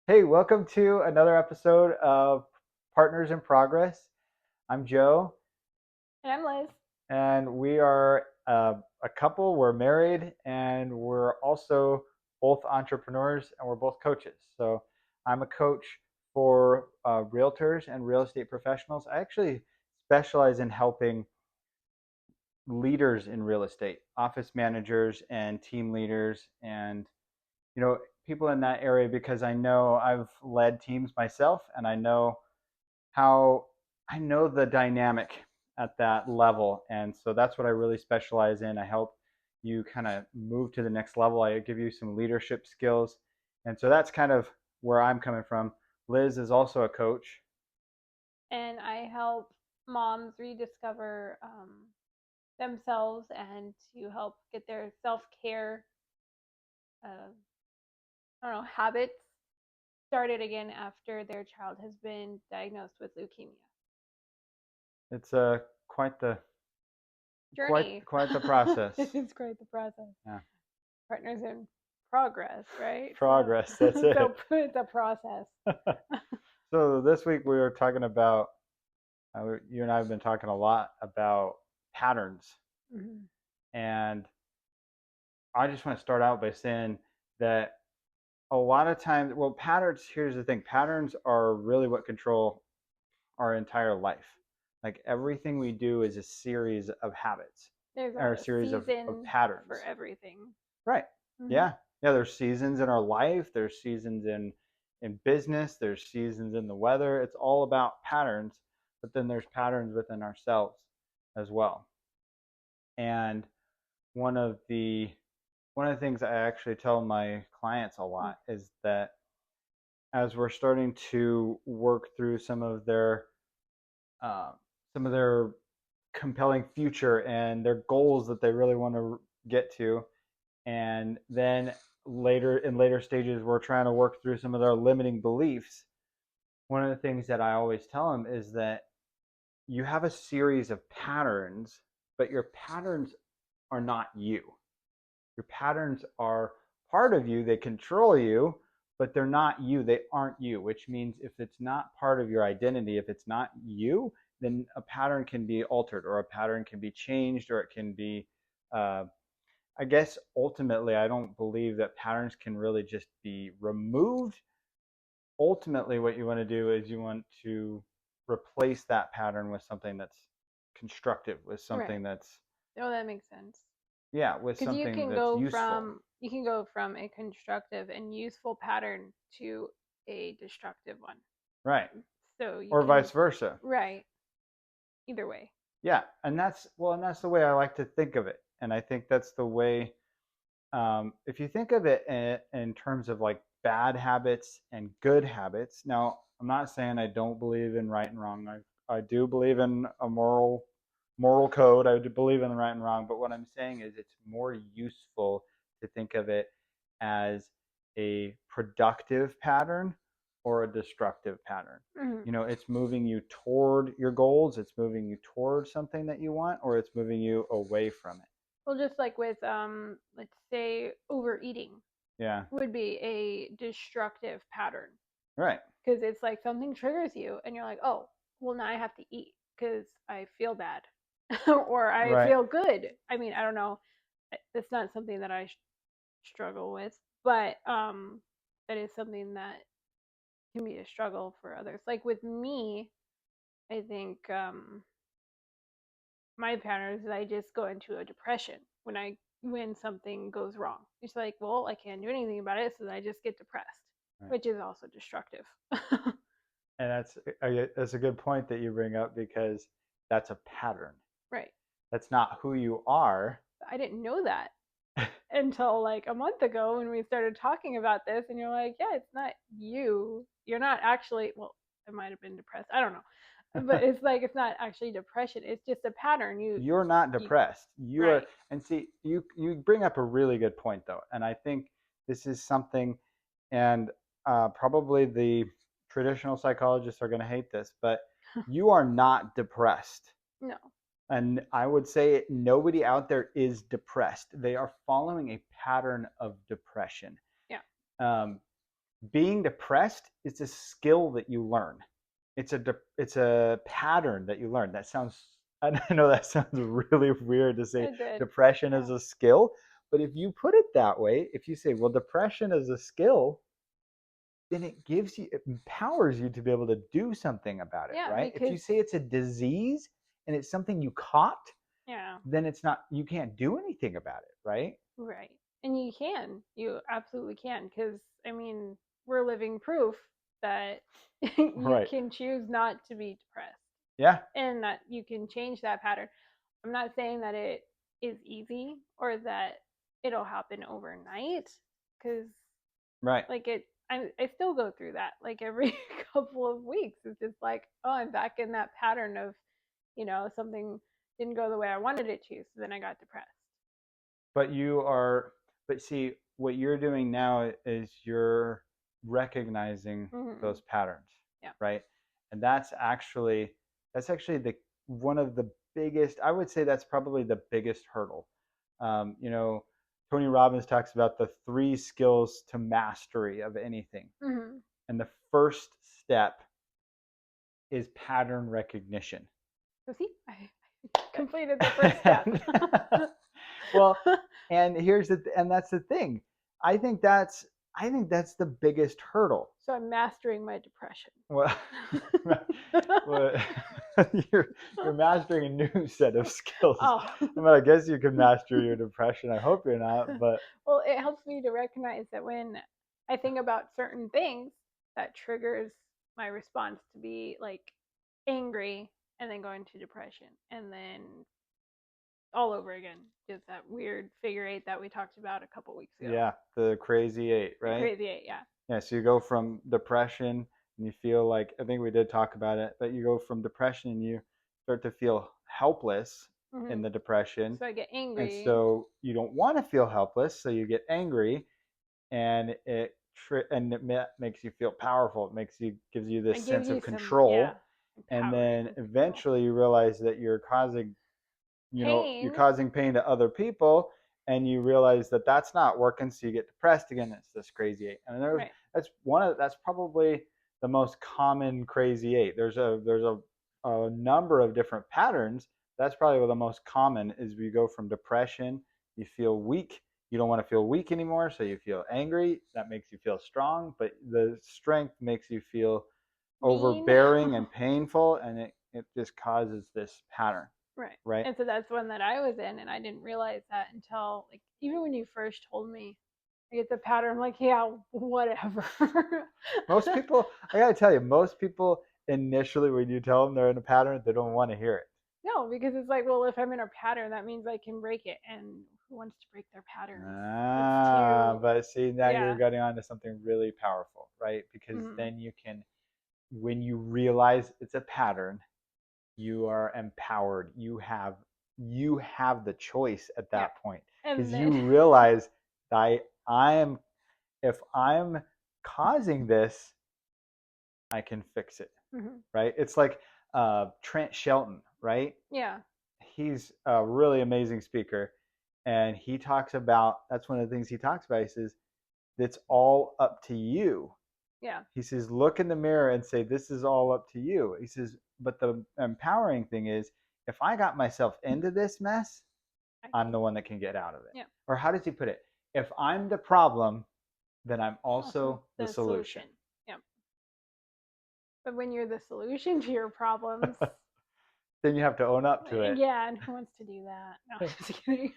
Hey, welcome to another episode of Partners in Progress. I'm Joe, And I'm Liz. and we are a couple. We're married, and we're also both entrepreneurs, and we're both coaches. So I'm a coach for realtors and real estate professionals. I actually specialize in helping leaders in real estate, office managers and team leaders, and you know people in that area because I know I've led teams myself, and how I know the dynamic at that level. And so that's what I really specialize in. I help you kind of move to the next level. I give you some leadership skills. And so that's kind of where I'm coming from. Liz is also a coach. And I help moms rediscover themselves and to help get their self care, uh, I don't know, habits started again after their child has been diagnosed with leukemia. It's quite the quite Journey. quite the process. It is quite the process. Yeah. Partners in progress, right? So, Progress. That's so it. it's a process. So this week we were talking about you and I have been talking a lot about patterns. Mhm. And I just want to start out by saying that a lot of times, well, patterns, here's the thing, patterns are really what control our entire life. Like everything we do is a series of habits There's or a a series of season for patterns. everything. Right. Hmm. Yeah. Yeah. There's seasons in our life, there's seasons in business, there's seasons in the weather. It's all about patterns, but then there's patterns within ourselves as well. And one of the one of the things I actually tell my clients a lot is that as we're starting to work through uh, some of their compelling future and their goals that they really want to get to, and then later stages we're trying to work through some of their limiting beliefs. One of the things that I always tell them is that you have a series of patterns, but your patterns are not you. Your patterns are part of you, they control you, but they're not you, they aren't you, which means if it's not part of your identity, if it's not you, then a pattern can be altered or a pattern can be changed or it can be, uh, I guess ultimately, I don't believe that patterns can really just be removed. Ultimately, what you want to do is you want to replace that pattern with something that's constructive, with Right. something that's, Oh, that makes sense. yeah, with Because something that's useful. you can go from a constructive and useful pattern to a destructive one. Right. So you Or vice can, versa. right, either way. Yeah, and that's the way I like to think of it, and I think that's the way. If you think of it in terms of like bad habits and good habits, now I'm not saying I don't believe in right and wrong. I do believe in a moral code. I do believe in right and wrong, but what I'm saying is it's more useful to think of it as a productive pattern or a destructive pattern. Hmm. It's moving you toward your goals, it's moving you toward something that you want, or it's moving you away from it. Well, just like with, let's say overeating Yeah, would be a destructive pattern right, because it's like something triggers you and you're like, oh, well, now I have to eat because I feel bad or I right. feel good. I mean, I don't know. It's not something that I struggle with, but that is something that can be a struggle for others. Like with me, I think my pattern is I just go into a depression when something goes wrong. It's like, well, I can't do anything about it, so I just get depressed, Right. which is also destructive. And that's a good point that you bring up because that's a pattern. Right. That's not who you are. I didn't know that until like a month ago when we started talking about this, and you're like, yeah, it's not you. You're not actually. Well, I might have been depressed. I don't know, but it's like it's not actually depression. It's just a pattern. You're not You depressed. You are, right. and see, you bring up a really good point though, and I think this is something, and probably the traditional psychologists are going to hate this, but you are not depressed. No. And I would say nobody out there is depressed. They are following a pattern of depression. Yeah. Um, Being depressed is a skill that you learn. It's a pattern that you learn. That sounds I know that sounds really weird to say It did. depression is Yeah. a skill, but if you put it that way, if you say, well, depression is a skill, then it empowers you to be able to do something about it, Yeah, right? If because you say it's a disease and it's something you caught, yeah, then it's not, you can't do anything about it, right? right. And you can. You absolutely can because I mean, we're living proof that you Right. can choose not to be depressed Yeah. and that you can change that pattern. I'm not saying that it is easy or that it'll happen overnight cuz Right. like I still go through that like every couple of weeks. It's just like, oh, I'm back in that pattern of, something didn't go the way I wanted it to, so then I got depressed. But you are, but see, what you're doing now is you're recognizing Mhm. those patterns, Yeah. right? And that's actually the one of the biggest, I would say that's probably the biggest hurdle. You know, Tony Robbins talks about the three skills to mastery of anything. Mhm. And the first step is pattern recognition. So see, I completed the first step. And, well, and that's the thing. I think that's I think that's the biggest hurdle. So I'm mastering my depression. Well, well you're you're mastering a new set of skills. Oh. I mean, I guess you could master your depression. I hope you're not, but Well, it helps me to recognize that when I think about certain things, that triggers my response to be like angry and then go into depression and then all over again. Just that weird figure eight that we talked about a couple weeks ago. yeah, the crazy eight, The right? crazy eight, yeah. Yeah, so you go from depression and you feel like, I think we did talk about it, but you go from depression and you start to feel helpless in Hmm. the depression. So I get And angry. so you don't want to feel helpless, so you get angry, and it makes you feel powerful. It makes you gives you this It gives sense you of some, yeah, control, and then empowering control. eventually you realize that you're Pain. causing pain to other people, and you realize that that's not working, so you get depressed again. It's this crazy eight, and Right. that's probably the most common crazy eight. There's a number of different patterns. That's probably the most common is we go from depression, you feel weak, you don't want to feel weak anymore, so you feel angry. That makes you feel strong, but the strength makes you feel Mean. overbearing and painful, and it just causes this pattern, Right. right? And so that's one that I was in, and I didn't realize that until like even when you first told me. I get the pattern. I'm like, yeah, whatever. Most people, I gotta tell you, most people initially when you tell them they're in a pattern, they don't want to hear it. No, because it's like, well, if I'm in a pattern, that means I can break it, and who wants to break their patterns? It's too, But see, now you're yeah. getting onto something really powerful, right? Because Hmm. then you can, when you realize it's a pattern, you are empowered. You have the choice at Yeah. that point because And you then, realize that I am if I'm causing this, I can fix it, mhm. right? It's like Trent Shelton, right? Yeah, He's a really amazing speaker, and he talks about that's one of the things he talks about. He says it's all up to you. yeah, He says look in the mirror and say this is all up to you. He says, but the empowering thing is if I got myself into this mess, I I'm can, the one that can get out of it. yeah. Or how does he put it? If I'm the problem, then I'm Also, also the the solution. solution. Yeah. But when you're the solution to your problems, Then you have to own up to it. yeah, and who wants to do that? No, just kidding.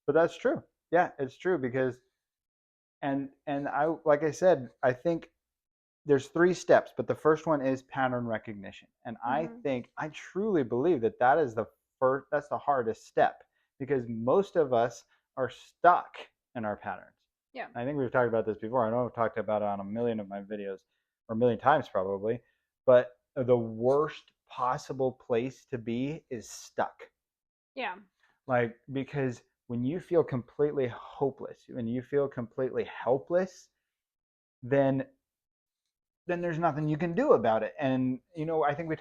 But that's true. Yeah, it's true because and I like I said, I think there's three steps, but the first one is pattern recognition. And Hmm. I truly believe that that is the first that's the hardest step because most of us are stuck in our patterns. Yeah, I think we've talked about this before. I know I've talked about it on a million of my videos or a million times probably, but the worst possible place to be is stuck. yeah, Like, because when you feel completely hopeless, when you feel completely helpless, then there's nothing you can do about it. And I think we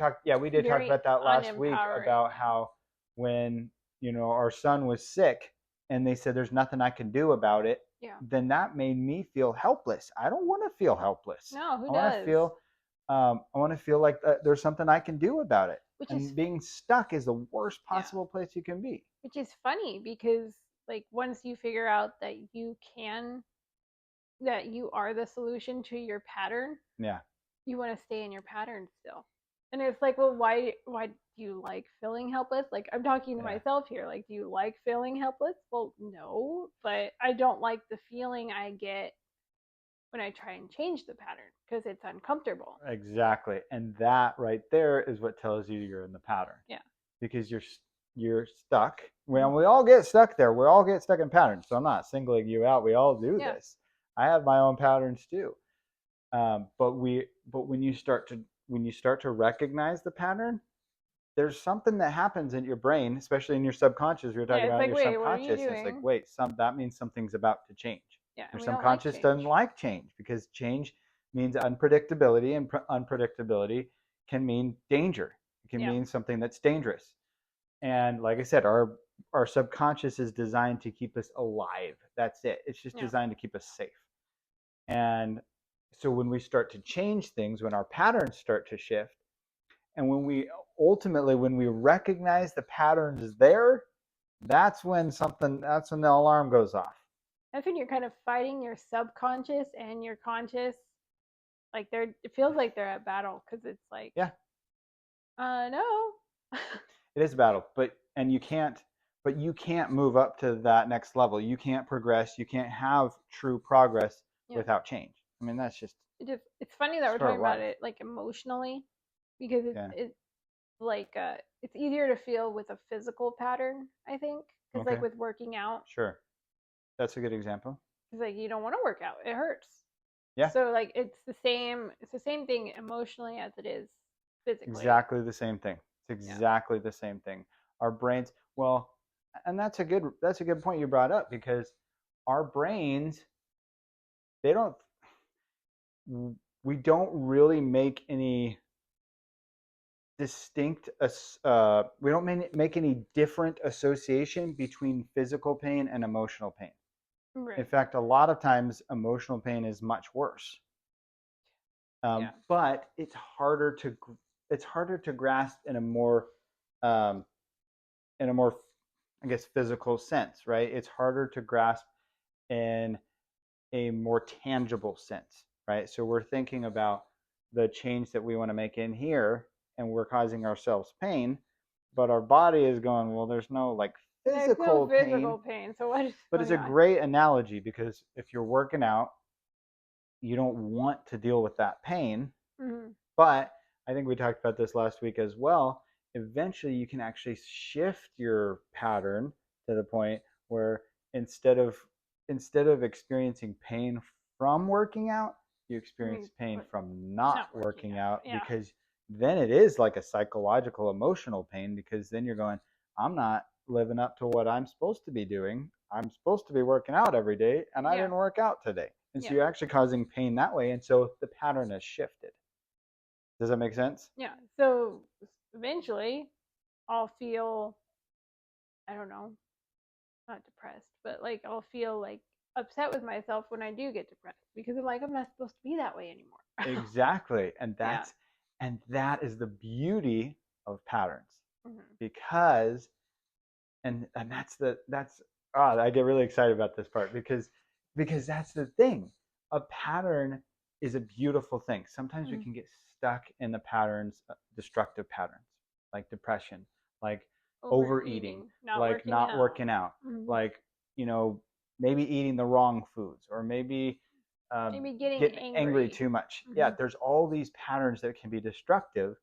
did talk very about that last week unempowering. about Yeah. how when our son was sick and they said there's nothing I can do about it, Yeah. then that made me feel helpless. I don't want to feel helpless. No, who I want to does? feel like there's something I can do about it. Which is And being stuck is the worst yeah. possible place you can be. Which is funny because like once you figure out that you are the solution to your pattern, Yeah. you want to stay in your pattern still. And it's like, well, why do you like feeling helpless? Like I'm talking to Yeah. myself here. Like, do you like feeling helpless? Well, no, but I don't like the feeling I get when I try and change the pattern because it's uncomfortable. Exactly. And that right there is what tells you you're in the pattern. Yeah. Because you're stuck. Well, Mm-hmm. we all get stuck there. We all get stuck in patterns. So I'm not singling you out. We all do Yeah. this. I have my own patterns too. But when you start to recognize the pattern, there's something that happens in your brain, especially in your subconscious. We were Yeah. talking It's about like, your wait, what are you subconscious. And it's like, doing? wait, that means something's about to change. Yeah, Your and we don't like subconscious doesn't change. like change because change means unpredictability, and unpredictability can mean danger. It can Yeah. mean something that's dangerous. And like I said, our subconscious is designed to keep us alive. That's it. It's just Yeah. designed to keep us safe. And so when we start to change things, when our patterns start to shift, and when we recognize the patterns there, that's when the alarm goes off. I think you're kind of fighting your subconscious and your conscious. Like it feels like they're at battle because it's like, Yeah, no. it is a battle, but you can't move up to that next level. You can't progress. You can't have true progress Yeah. without change. I mean, that's just It's funny that we're sort of talking about life. it like emotionally because Yeah. it's like it's easier to feel with a physical pattern, I think, because like Okay. with working out, Sure. That's a good example. it's like you don't want to work out, it hurts. Yeah. So like it's the same thing emotionally as it is physically. Exactly the same thing. It's Yeah. exactly the same thing. Our brains, well, and that's a good point you brought up because our brains, they don't we don't really make any distinct we don't make any different association between physical pain and emotional pain. In Right. fact, a lot of times emotional pain is much worse. Yeah. But it's harder to grasp um, in a more, I guess, physical sense, right? It's harder to grasp in a more tangible sense, right? So we're thinking about the change that we want to make in here, and we're causing ourselves pain, but our body is going, well, there's no like There's no physical pain. physical pain, so what is But it's going a on? great analogy because if you're working out, you don't want to deal with that pain. Mm-hmm. But I think we talked about this last week as well. Eventually, you can actually shift your pattern to the point where instead of instead of experiencing pain from working out, you experience pain from not Not working working out. out Yeah. because then it is like a psychological, emotional pain because then you're going, I'm not living up to what I'm supposed to be doing. I'm supposed to be working out every day, and I Yeah. didn't work out today. And so Yeah. you're actually causing pain that way. And so the pattern has shifted. Does that make sense? Yeah. So eventually I'll feel, I don't know, not depressed, but like I'll feel like upset with myself when I do get depressed because I'm like, I'm not supposed to be that way anymore. Exactly. And Yeah. that is the beauty of patterns Mm-hmm. because and that's I get really excited about this part because that's the thing. A pattern is a beautiful thing. Sometimes we Mm-hmm. can get stuck in the patterns, destructive patterns, like depression, like overeating, Overeating, not like working not out. working out, Mm-hmm. like maybe eating the wrong foods, or maybe Maybe getting getting angry angry. too much. Yeah, Mm-hmm. there's all these patterns that can be destructive,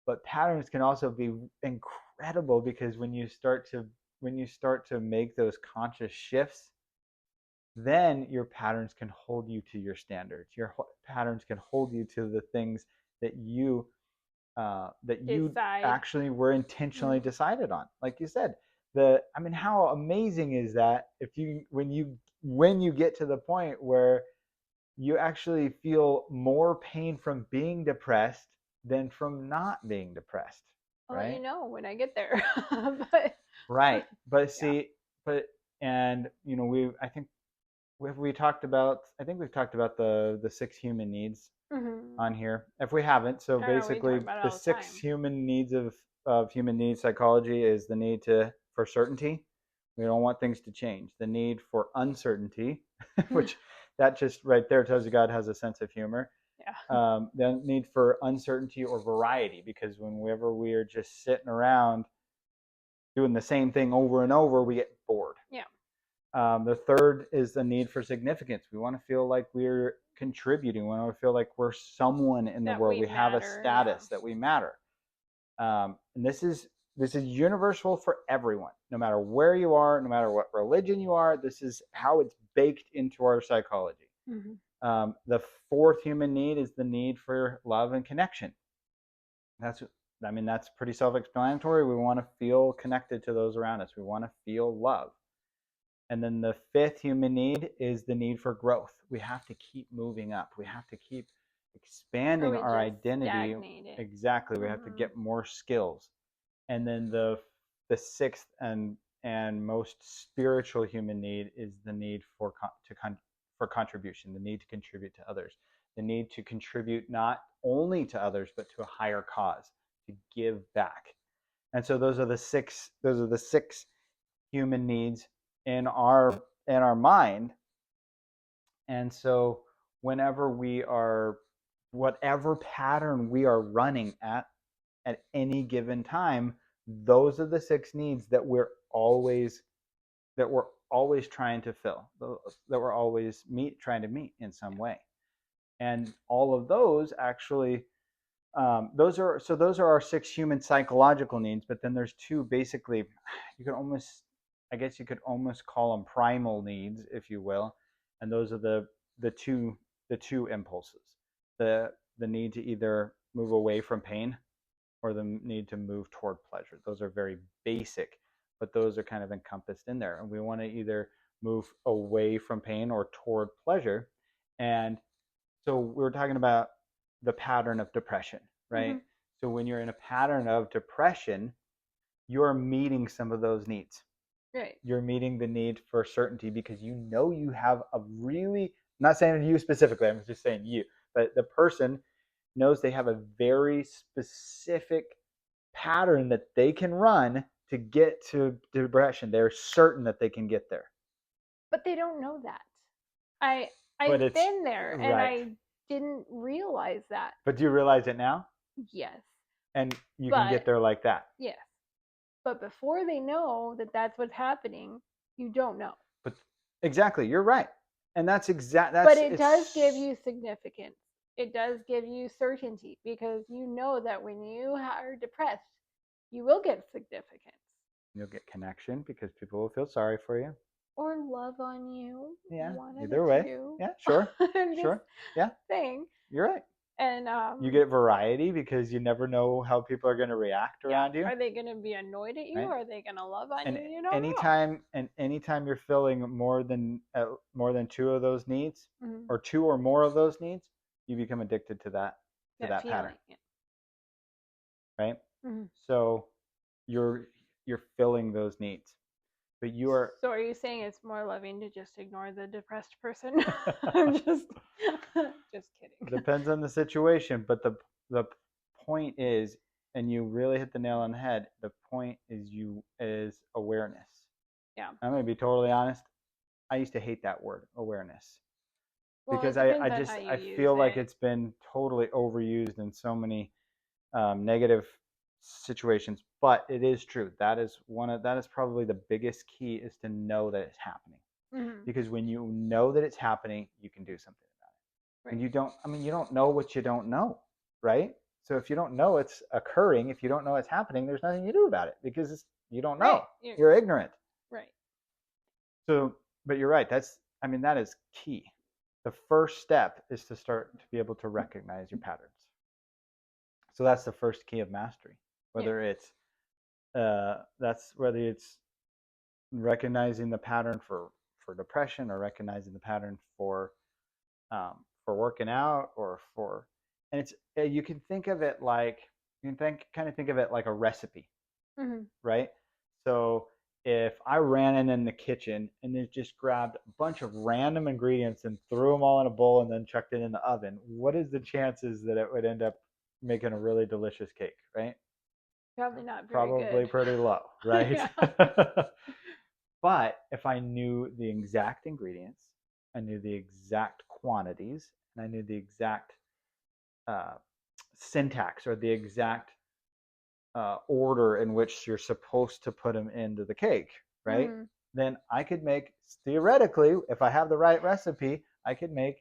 but patterns can also be incredible because when you start to make those conscious shifts, then your patterns can hold you to your standards. Your patterns can hold you to the things that you Decide. actually were intentionally Mm-hmm. decided on. Like you said, I mean, how amazing is that if you when you get to the point where you actually feel more pain from being depressed than from not being depressed, I'll let you right? know when I get there. but Right. But yeah. see, but And we talked about, I think we've talked about the six human needs Mm-hmm. on here. If we haven't, so I know we talk basically about it the all the six time. human needs of human needs psychology is the need for certainty. We don't want things to change. The need for uncertainty, which that just right there tells you God has a sense of humor. Yeah. The need for uncertainty or variety, because whenever we are just sitting around doing the same thing over and over, we get bored. Yeah. The third is the need for significance. We want to feel like we're contributing. We want to feel like we're someone in the That world. we We have a matter. Yeah. status, that we matter. And this is universal for everyone, no matter where you are, no matter what religion you are. This is how it's baked into our psychology. Mm-hmm. The fourth human need is the need for love and connection. That's that's pretty self-explanatory. We want to feel connected to those around us. We want to feel love. And then the fifth human need is the need for growth. We have to keep moving up. We have to keep Or expanding we our just identity. stagnated. Exactly. We have to Mm-hmm. get more skills. And then the sixth and most spiritual human need is the need for contribution, the need to contribute to others, the need to contribute not only to others but to a higher cause, to give back. And so those are the six human needs in our mind. And so whenever we are whatever pattern we are running at any given time, those are the six needs that we're always trying to fill, that we're always trying to meet in some way. And all of those actually, those are our six human psychological needs. But then there's two, basically, you could almost, I guess you could almost call them primal needs, if you will. And those are the two impulses: the need to either move away from pain or the need to move toward pleasure. Those are very basic, but those are kind of encompassed in there. And we want to either move away from pain or toward pleasure. And so we were talking about the pattern of depression, Mm-hmm. right? So when you're in a pattern of depression, you're meeting some of those needs. Right. You're meeting the need for certainty because you have a really, I'm not saying you specifically, I'm just saying you, but the person knows they have a very specific pattern that they can run to get to depression. They're certain that they can get there. But they don't know that. I But I've it's been there and right. I didn't realize that. But do you realize it now? Yes. And you can But get there like that. yes. But before they know that that's what's happening, you don't know. But exactly, you're right. And that's exact But that's it does give it's you significance. It does give you certainty because you know that when you are depressed, you will get significance you'll get connection because people will feel sorry for you. or love on you, Yeah, one of the either way. two. Yeah, sure. I'm just Sure. Yeah, saying. you're right. And You get variety because you never know how people are going to react yeah, around you, are they going to be annoyed at you? right? Or are they going to love on And you? You don't know. anytime you're filling more than two of those needs, Mm-hmm. or two or more of those needs, you become addicted to that That pattern, feeling. Yeah. right? Mm-hmm. So you're filling those needs, but you are. So are you saying it's more loving to just ignore the depressed person? I'm just just kidding. Depends on the situation, but the point is, and you really hit the nail on the head. The point is awareness. Yeah. I'm gonna be totally honest. I used to hate that word, awareness, Well, because it I depends on how just you I use feel like it. it's been totally overused in so many negative situations. But it is true. That is probably the biggest key, is to know that it's happening. Mm-hmm. Because when you know that it's happening, you can do something about it. When Right. you don't know what you don't know, right? So if you don't know it's occurring, if you don't know it's happening, there's nothing you do about it because you don't Right. know. You're ignorant. Right. So, but you're right. That is key. The first step is to start to be able to recognize your patterns. So that's the first key of mastery. Yeah. Whether it's recognizing the pattern for depression, or recognizing the pattern for working out, or for, and it's you can think of it like, kind of think of it like a recipe, Mm-hmm. right? So if I ran in the kitchen and then just grabbed a bunch of random ingredients and threw them all in a bowl and then chucked it in the oven, what is the chances that it would end up making a really delicious cake, right? Probably not very Probably good. pretty low, right? Yeah. But if I knew the exact ingredients, I knew the exact quantities, and I knew the exact uh, syntax or the exact order in which you're supposed to put them into the cake, right? Mm-hmm. Then I could make, theoretically, if I have the right recipe, I could make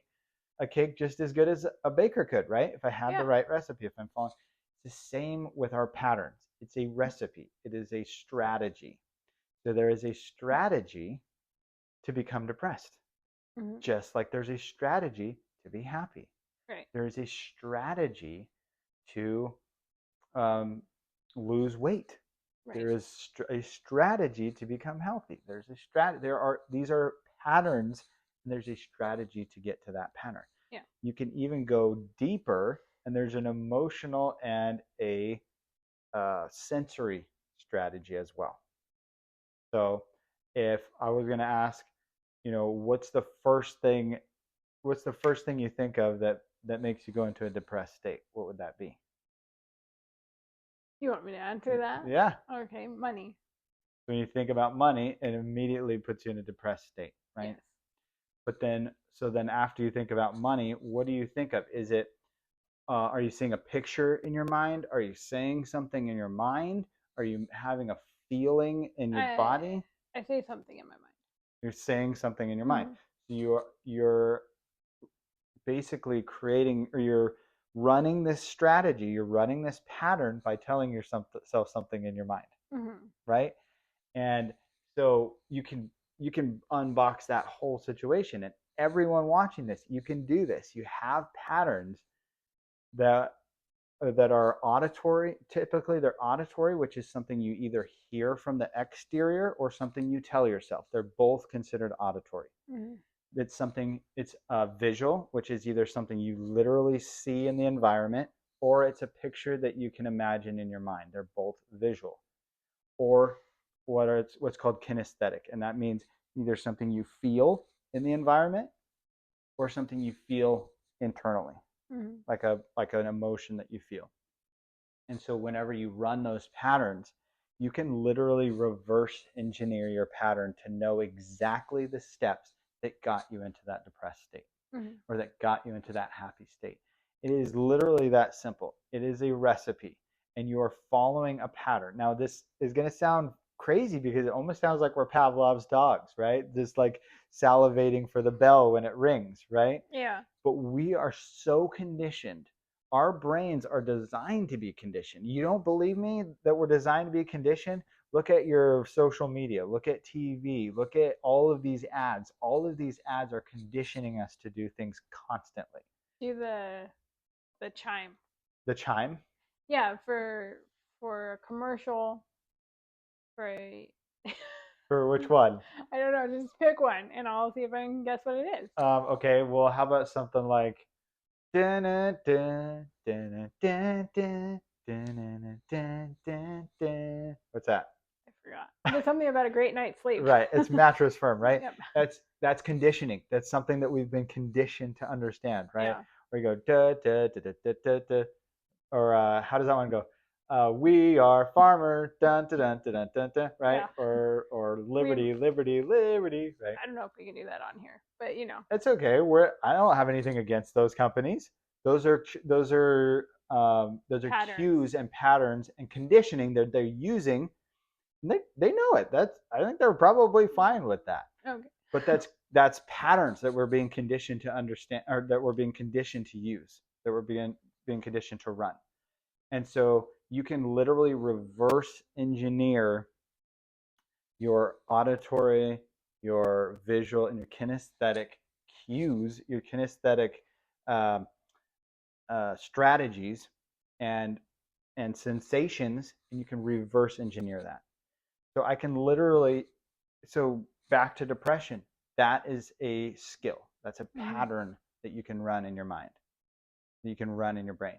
a cake just as good as a baker could, right? If I had the Yeah. right recipe, if I'm following. It's the same with our patterns. It's a recipe, it is a strategy. So there is a strategy to become depressed, Mm-hmm. just like there's a strategy to be happy. Right. There is a strategy to um, lose weight. Right. There is a strategy to become healthy. There's a strat. There are these are patterns, and there's a strategy to get to that pattern. Yeah. You can even go deeper, and there's an emotional and a sensory strategy as well. So, if I was going to ask, what's the first thing you think of that makes you go into a depressed state? What would that be? You want me to answer that? Yeah. Okay, money. When you think about money, it immediately puts you in a depressed state, right? Yes. But then after you think about money, what do you think of? Is it, are you seeing a picture in your mind? Are you saying something in your mind? Are you having a feeling in your I body? I say something in my You're saying something in your mind. mind. So you're basically creating, or you're running this strategy, you're running this pattern by telling yourself something in your mind, Mm-hmm. Mm-hmm. right? And so you can unbox that whole situation, and everyone watching this, you can do this. You have patterns that that are auditory. Typically they're auditory, which is something you either hear from the exterior or something you tell yourself. They're both considered auditory. Mm-hmm. It's visual, which is either something you literally see in the environment, or it's a picture that you can imagine in your mind. They're both visual. Or what's called kinesthetic, and that means either something you feel in the environment or something you feel internally, Mm-hmm. like an emotion that you feel. And so whenever you run those patterns, you can literally reverse engineer your pattern to know exactly the steps that got you into that depressed state, Mm-hmm. or that got you into that happy state. It is literally that simple. It is a recipe, and you are following a pattern. Now, this is going to sound crazy because it almost sounds like we're Pavlov's dogs, right? Just like salivating for the bell when it rings, right? Yeah. But we are so conditioned. Our brains are designed to be conditioned. You don't believe me that we're designed to be conditioned? Look at your social media, look at TV, look at all of these ads. All of these ads are conditioning us to do things constantly. Do the chime. The chime, Yeah, for a commercial for a for which one? I don't know, just pick one and I'll see if I can guess what it is. Okay, well, how about something like dun dun dun dun dun dun dun dun dun dun. What's that? I forgot. There's something about a great night's sleep. Right, it's Mattress Firm, right? Yep. That's conditioning. That's something that we've been conditioned to understand, right? Yeah. Where you go da da da da da da da, or how does that one go? We are farmer, dun dun dun dun dun dun, right? Yeah. Or We liberty, liberty, liberty, right? I don't know if we can do that on here, but It's okay. I don't have anything against those companies. Those are patterns. cues and patterns and conditioning that they're using. And they know it. I think they're probably fine with that. Okay. But that's patterns that we're being conditioned to understand, or that we're being conditioned to use, that we're being conditioned to run. And so you can literally reverse engineer your auditory, your visual, and your kinesthetic cues, your kinesthetic um, strategies, and sensations, and you can reverse engineer that. So I can literally, so back to depression, that is a skill. That's a Mm-hmm. pattern that you can run in your mind, that you can run in your brain.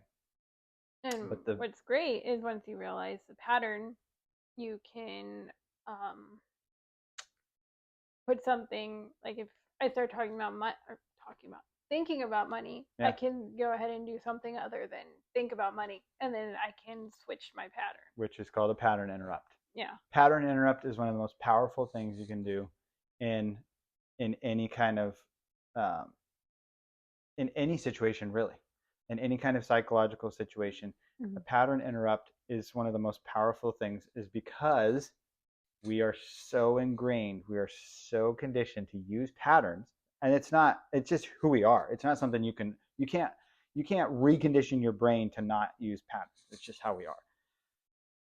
And But the what's great is once you realize the pattern, you can put something like if I start talking about or talking about thinking about money, I Yeah, can go ahead and do something other than think about money, and then I can switch my pattern. which is called a pattern interrupt. Yeah. Pattern interrupt is one of the most powerful things you can do in in any kind of um, in any situation, really, in any kind of psychological situation. A Mm-hmm. pattern interrupt is one of the most powerful things, is because we are so ingrained, we are so conditioned to use patterns, and it's just who we are. It's not something you can't recondition your brain to not use patterns. It's just how we are.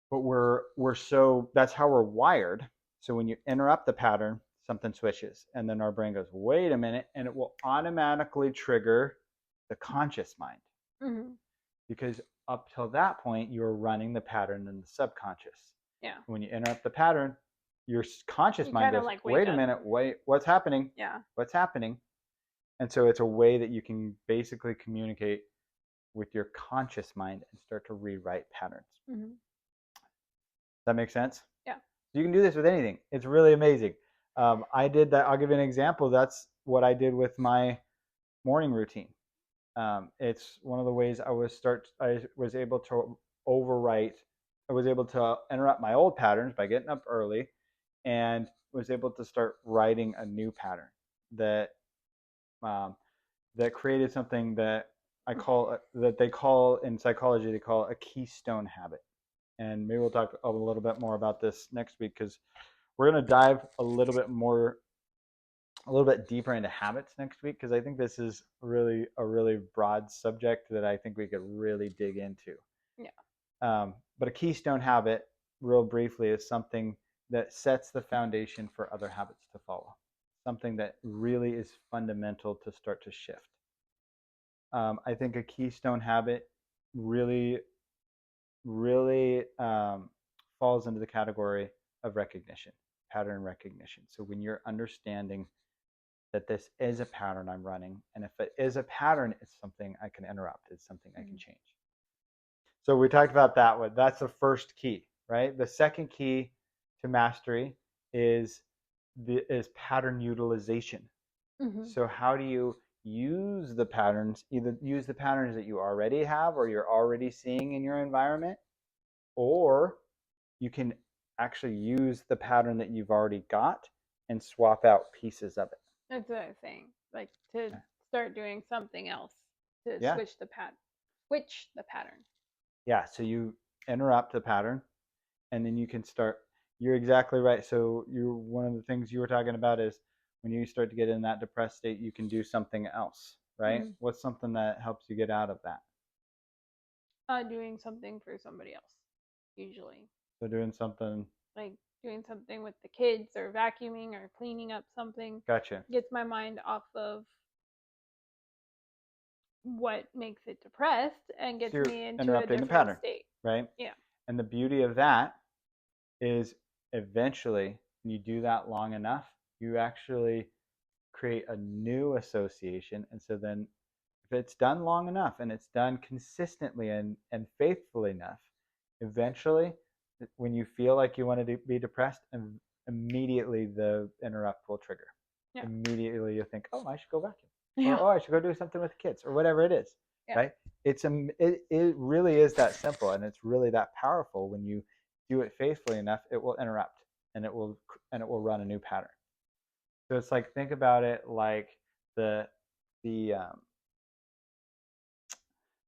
But we're so that's how we're wired. So when you interrupt the pattern, something switches, and then our brain goes, wait a minute, and it will automatically trigger the conscious mind, Mm-hmm. because up till that point you're running the pattern in the subconscious. Yeah. When you interrupt the pattern, your conscious You mind kind of goes, like wake wait a up. minute, wait, what's happening? Yeah. What's happening? And so it's a way that you can basically communicate with your conscious mind and start to rewrite patterns. Mm-hmm. Does that make sense? Yeah. You can do this with anything. It's really amazing. I did that. I'll give you an example. That's what I did with my morning routine. It's one of the ways I was able to overwrite. I was able to interrupt my old patterns by getting up early, and was able to start writing a new pattern that um, that created something that that they call in psychology, they call a keystone habit. And maybe we'll talk a little bit more about this next week, because we're going to dive a little bit deeper into habits next week, because I think this is really a really broad subject that I think we could really dig into. Yeah. But a keystone habit, real briefly, is something that sets the foundation for other habits to follow. Something that really is fundamental to start to shift. I think a keystone habit really, really falls into the category of recognition, pattern recognition. So when you're understanding that this is a pattern I'm running, and if it is a pattern, it's something I can interrupt, it's something I can Mm-hmm. change. So we talked about that one. That's the first key, right? The second key to mastery is pattern utilization. Mm-hmm. So how do you use the patterns? Either use the patterns that you already have or you're already seeing in your environment, or you can actually use the pattern that you've already got and swap out pieces of it. That's what I was saying. Like to start doing something else to Yeah. switch the pattern. Yeah. So you interrupt the pattern, and then you can start. You're exactly right. So you one of the things you were talking about is when you start to get in that depressed state, you can do something else, right? Mm-hmm. What's something that helps you get out of that? Doing something for somebody else, usually. So doing something. Like doing something with the kids or vacuuming or cleaning up something Gotcha. gets my mind off of what makes it depressed and So gets you're me into a interrupting the different pattern, state. right? Yeah. And the beauty of that is, eventually, when you do that long enough, you actually create a new association. And so then, if it's done long enough and it's done consistently and faithfully enough, eventually, when you feel like you want to be depressed, and immediately the interrupt will trigger. Yeah. Immediately you think, oh, I should go vacuum, or Yeah. oh, I should go do something with the kids, or whatever it is, Yeah. right? It really is that simple, and it's really that powerful. When you do it faithfully enough, it will interrupt, and it will run a new pattern. So it's like, think about it like the the um,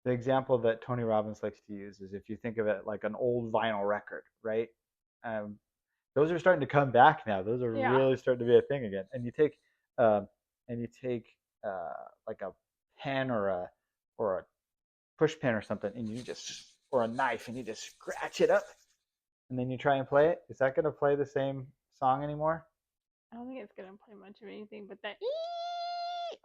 the example that Tony Robbins likes to use is, if you think of it like an old vinyl record, right? Um, those are starting to come back now. Those are Yeah. really starting to be a thing again. Um, and you take like a pen or a push pin or something, and you just or a knife, and you just scratch it up, and then you try and play it. Is that going to play the same song anymore? I don't think it's gonna play much of anything but that.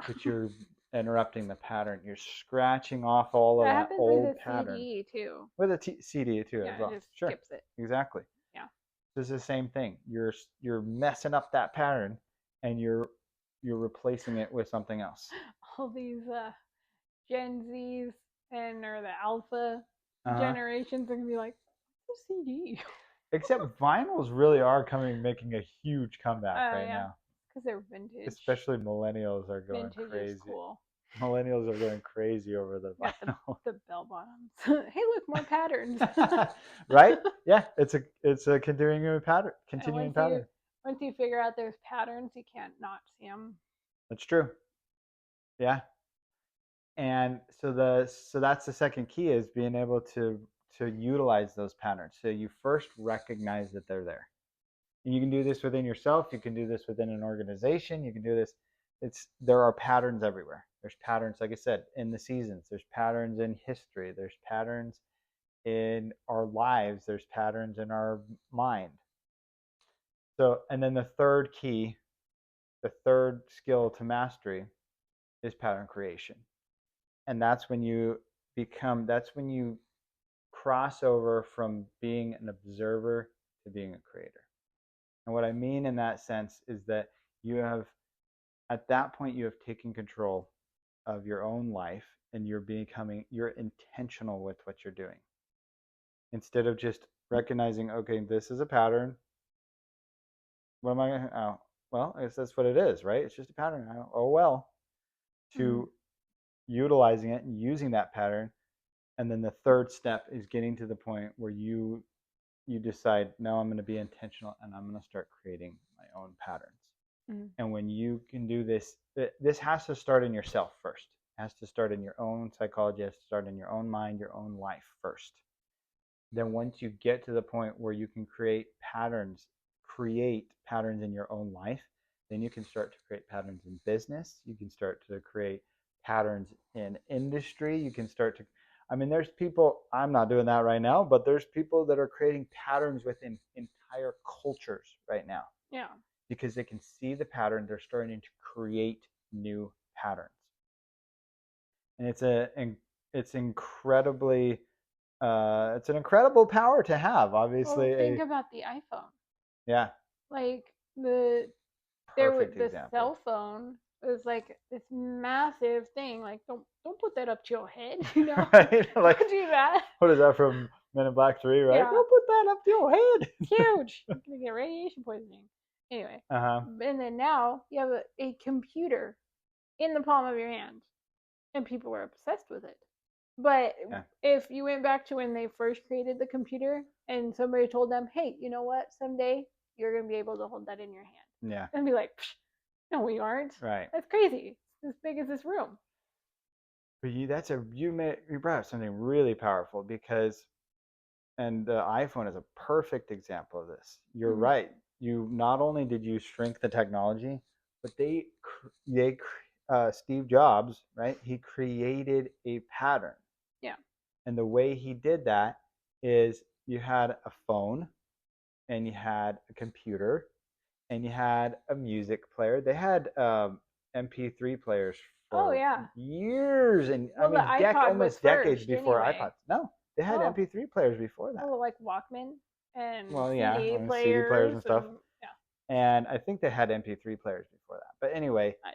But you're interrupting the pattern. You're scratching off all of That that happens with old a pattern CD too. with a CD too as Yeah, it well. just Sure, skips it. exactly. Yeah. It's the same thing. You're messing up that pattern, and you're replacing it with something else. All these Gen Zs and or the Alpha Uh-huh. generations are gonna be like, what's a CD? Except vinyls really are making a huge comeback right Yeah. now. because they're vintage. Especially millennials are going Vintage is crazy. cool. Millennials are going crazy over the Got vinyl. the bell bottoms. Hey, look, more patterns. Right? Yeah, it's a continuing pattern. And Continuing pattern. once you figure out there's patterns, you can't not see them. That's true. Yeah. And so that's the second key is being able to utilize those patterns. So you first recognize that they're there. And you can do this within yourself, you can do this within an organization, you can do this. It's there are patterns everywhere. There's patterns, like I said, in the seasons, there's patterns in history, there's patterns in our lives, there's patterns in our mind. So, and then the third key, the third skill to mastery is pattern creation. And that's when you cross over from being an observer to being a creator. And what I mean in that sense is that you have, at that point, you have taken control of your own life and you're intentional with what you're doing. Instead of just recognizing, okay, this is a pattern. What am I going to, oh, well, I guess that's what it is, right? It's just a pattern. Oh, well, Mm-hmm. to utilizing it and using that pattern. And then the third step is getting to the point where you decide, no, I'm going to be intentional and I'm going to start creating my own patterns. Mm-hmm. And when you can do this, this has to start in yourself first. It has to start in your own psychology, it has to start in your own mind, your own life first. Then once you get to the point where you can create patterns in your own life, then you can start to create patterns in business. You can start to create patterns in industry. You can start to, I mean, there's people, I'm not doing that right now, but there's people that are creating patterns within entire cultures right now. Yeah. Because they can see the pattern, they're starting to create new patterns. And it's incredibly it's an incredible power to have. Well, Obviously, think about the iPhone. yeah, Like perfect the example. cell phone was like this massive thing. Like don't put that up to your head, you know. Right? Like, Don't do that. what is that from Men in Black 3, right? Yeah, Don't put that up to your head. huge. You're gonna get radiation poisoning. Anyway, Uh-huh. and then now you have a computer in the palm of your hand, and people were obsessed with it. But Yeah. if you went back to when they first created the computer and somebody told them, hey, you know what? Someday you're going to be able to hold that in your hand. Yeah. And be like, no, we aren't. Right. That's crazy. It's as big as this room. But you brought up something really powerful because and the iPhone is a perfect example of this. You're Mm-hmm. right. You not only did you shrink the technology, but Steve Jobs, right? He created a pattern, Yeah. and the way he did that is you had a phone, and you had a computer, and you had a music player. They had MP3 players Oh, for yeah. years, and I Well, the mean, iPod was almost decades first before anyway. iPods. No, they had Oh, MP3 players before that. well, like Walkman and Well, yeah, CD on CD players players and stuff. and yeah, And I think they had MP3 players before that. But anyway, I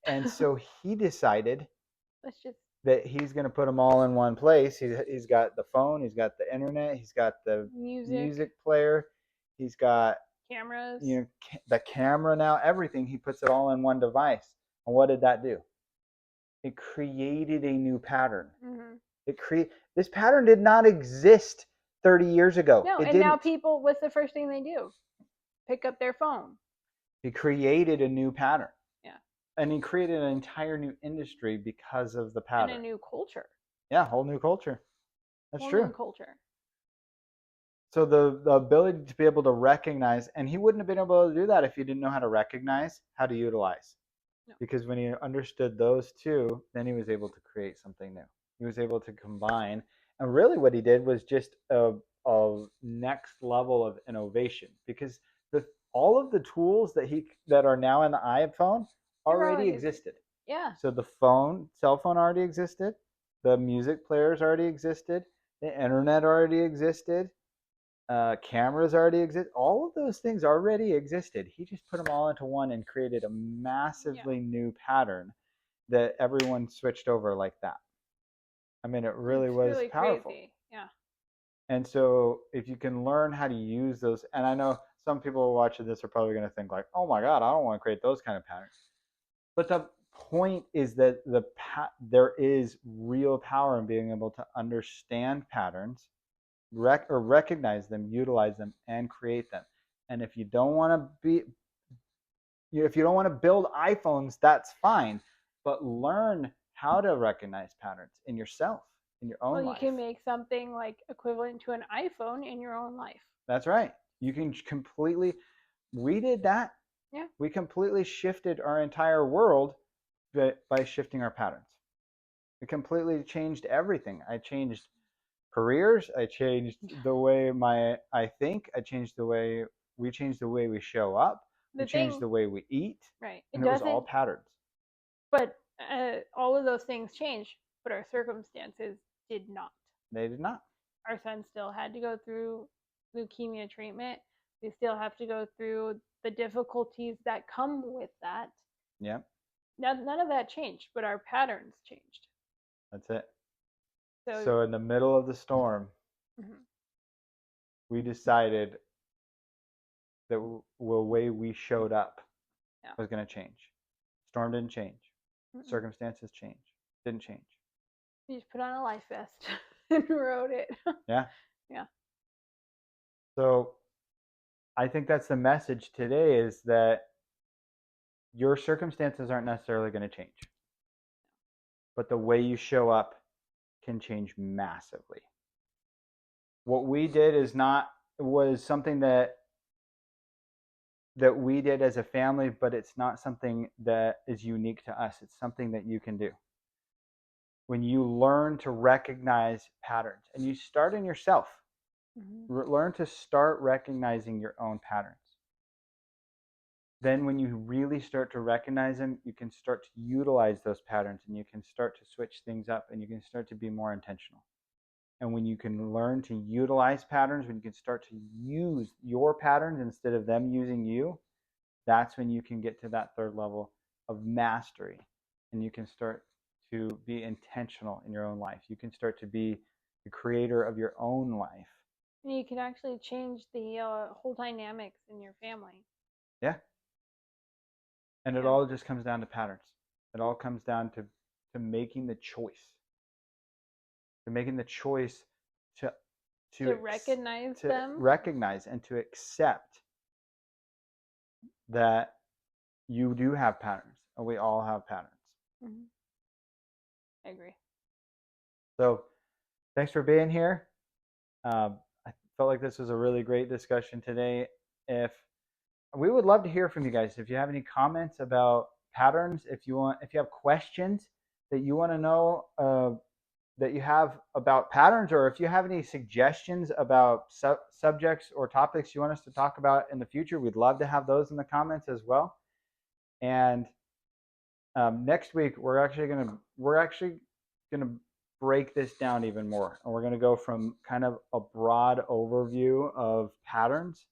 and don't know. so he decided Let's just that he's going to put them all in one place. He's got the phone, he's got the internet, he's got the music, music player, he's got cameras. the camera now, everything. He puts it all in one device. And what did that do? It created a new pattern. Mm-hmm. This pattern did not exist 30 years ago. No, It and now didn't. people, what's the first thing they do? Pick up their phone. He created a new pattern. Yeah. And he created an entire new industry because of the And a pattern. new culture. Yeah, whole new culture. That's Whole true. new culture. So the ability to be able to recognize, and he wouldn't have been able to do that if he didn't know how to recognize, how to utilize. No. Because when he understood those two, then he was able to create something new. He was able to combine. And really what he did was just a next level of innovation because all of the tools that are now in the iPhone already existed. Yeah. So the cell phone already existed, the music players already existed, the internet already existed, cameras already exist. All of those things already existed. He just put them all into one and created a massively new pattern that everyone switched over like that. I mean, it really It's was really powerful. crazy. Yeah. And so if you can learn how to use those, and I know some people watching this are probably going to think like, oh my God, I don't want to create those kind of patterns. But the point is that there is real power in being able to understand patterns, or recognize them, utilize them, and create them. And if you don't want to if you don't want to build iPhones, that's fine. But learn how to recognize patterns in yourself, in your Well, own you life. can make something like equivalent to an iPhone in your own life. That's right. You can completely, we did that. Yeah. We completely shifted our entire world by shifting our patterns. It completely changed everything. I changed careers. I changed the way I think. We changed the way we show up. We The changed thing, the way we eat, right? and It it was all doesn't, patterns. but all of those things change, but our circumstances did not. They did not. Our son still had to go through leukemia treatment. We still have to go through the difficulties that come with that. Yeah, None of that changed, but our patterns changed. that's it. So, So in the middle of the storm, mhm, we decided that the way we showed up yeah. was going to change. Storm didn't change. Mm-mm. Circumstances changed. Didn't change. You just put on a life vest and wrote it. Yeah. Yeah. So I think that's the message today, is that your circumstances aren't necessarily going to change, but the way you show up can change massively. What we did was something that we did as a family, but it's not something that is unique to us. It's something that you can do. When you learn to recognize patterns, and you start in yourself, learn to start recognizing your own patterns. Then when you really start to recognize them, you can start to utilize those patterns, and you can start to switch things up, and you can start to be more intentional. And when you can learn to utilize patterns, when you can start to use your patterns instead of them using you, that's when you can get to that third level of mastery, and you can start to be intentional in your own life. You can start to be the creator of your own life. And you can actually change the whole dynamics in your family. Yeah. And it Yeah. all just comes down to patterns. It all comes down to making the choice. To making the choice to To recognize to them. recognize and to accept that you do have patterns, and we all have patterns. Mm-hmm. I agree. So thanks for being here. I felt like this was a really great discussion today. If We would love to hear from you guys. If you have any comments about patterns, if you have questions that you want to know, that you have about patterns, or if you have any suggestions about subjects or topics you want us to talk about in the future, we'd love to have those in the comments as well. And next week we're actually gonna break this down even more, and we're gonna go from kind of a broad overview of patterns.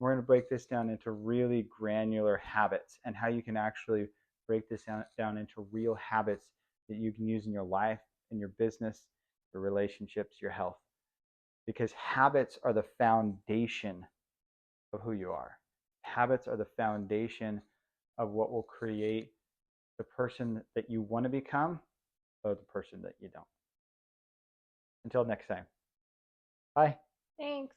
We're gonna break this down into really granular habits, and how you can actually break this down into real habits that you can use in your life, in your business, your relationships, your health. Because habits are the foundation of who you are. Habits are the foundation of what will create the person that you want to become, or the person that you don't. Until next time. Bye. Thanks.